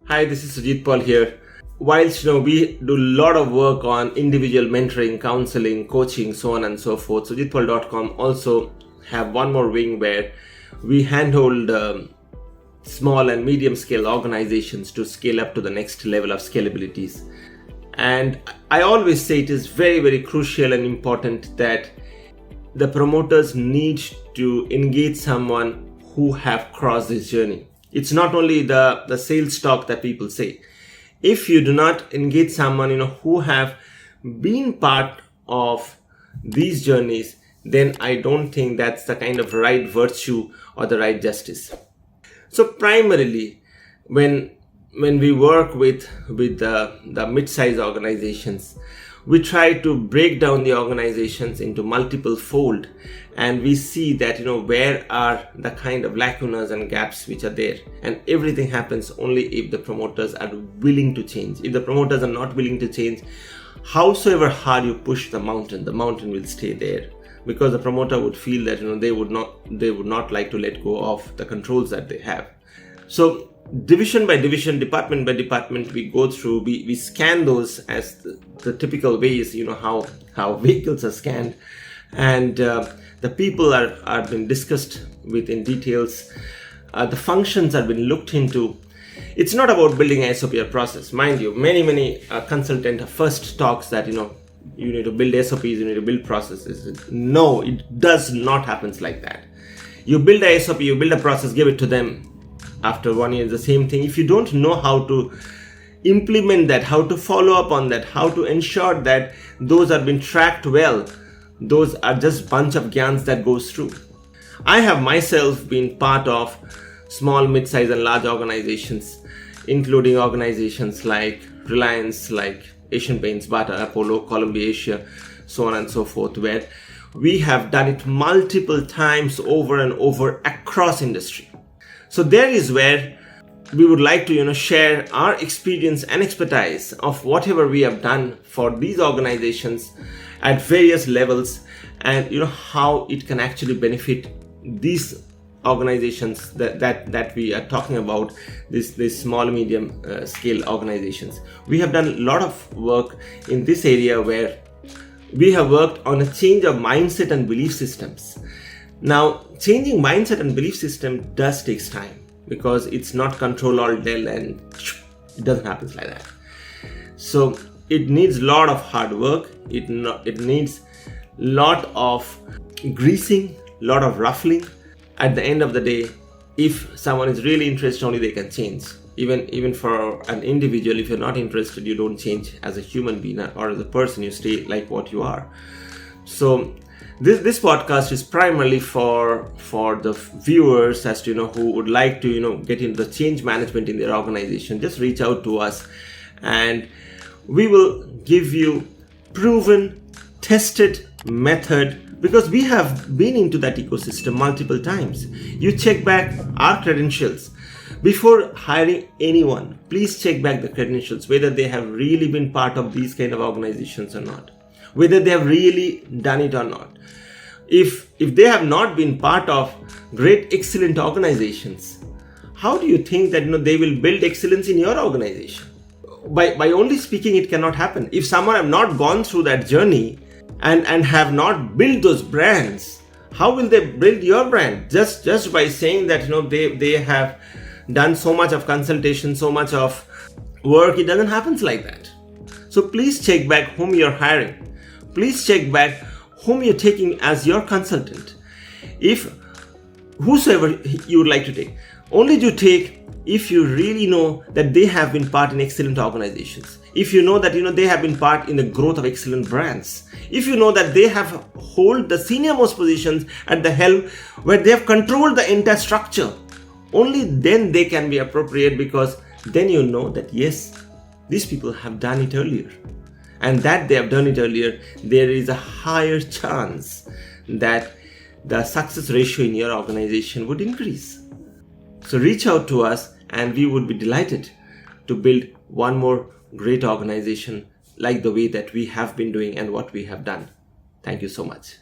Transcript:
Hi, this is Sujit Paul here. Whilst we do a lot of work on individual mentoring, counseling, coaching, so on and so forth, sujitpaul.com also have one more wing where we handhold small and medium scale organizations to scale up to the next level of scalabilities. And I always say it is very, very crucial and important that the promoters need to engage someone who have crossed this journey. It's not only the sales talk that people say. If you do not engage someone who have been part of these journeys, then I don't think that's the kind of right virtue or the right justice. So primarily, when we work with the mid-size organizations, we try to break down the organizations into multiple fold, and we see that where are the kind of lacunas and gaps which are there, and everything happens only if the promoters are willing to change. If the promoters are not willing to change, howsoever hard you push the mountain will stay there, because the promoter would feel that they would not like to let go of the controls that they have. So division by division, department by department, we go through, we scan those as the typical ways, how vehicles are scanned, and the people are been discussed with in details. The functions have been looked into. It's not about building a SOP or process. Mind you, many consultant first talks that you need to build SOPs, you need to build processes. No, it does not happen like that. You build a SOP, you build a process, give it to them. After 1 year, the same thing. If you don't know how to implement that, how to follow up on that, how to ensure that those are being tracked well, those are just bunch of gyans that goes through. I have myself been part of small, mid-size and large organizations, including organizations like Reliance, like Asian Paints, Bata, Apollo, Columbia Asia, so on and so forth, where we have done it multiple times over and over across industry. So there is where we would like to share our experience and expertise of whatever we have done for these organizations at various levels, and how it can actually benefit these organizations that we are talking about, these small medium scale organizations. We have done a lot of work in this area where we have worked on a change of mindset and belief systems. Now, changing mindset and belief system does take time, because it's not control alt del and it doesn't happen like that. So it needs a lot of hard work. It needs a lot of greasing, a lot of ruffling. At the end of the day, if someone is really interested, only they can change. Even for an individual, if you're not interested, you don't change as a human being or as a person. You stay like what you are. So this podcast is primarily for the viewers as to who would like to get into the change management in their organization. Just reach out to us, and we will give you proven, tested method, because we have been into that ecosystem multiple times. You check back our credentials before hiring anyone. Please check back the credentials, whether they have really been part of these kind of organizations or not, whether they have really done it or not. If they have not been part of great, excellent organizations, how do you think that they will build excellence in your organization? By only speaking, it cannot happen. If someone have not gone through that journey and have not built those brands, how will they build your brand? Just by saying that they have done so much of consultation, so much of work, it doesn't happen like that. So please check back whom you're hiring. Please check back whom you're taking as your consultant. If whosoever you would like to take, only do take if you really know that they have been part in excellent organizations. If you know that they have been part in the growth of excellent brands. If you know that they have hold the senior most positions at the helm, where they have controlled the entire structure, only then they can be appropriate, because then you know that yes, these people have done it earlier. And that they have done it earlier, there is a higher chance that the success ratio in your organization would increase. So reach out to us, and we would be delighted to build one more great organization like the way that we have been doing and what we have done. Thank you so much.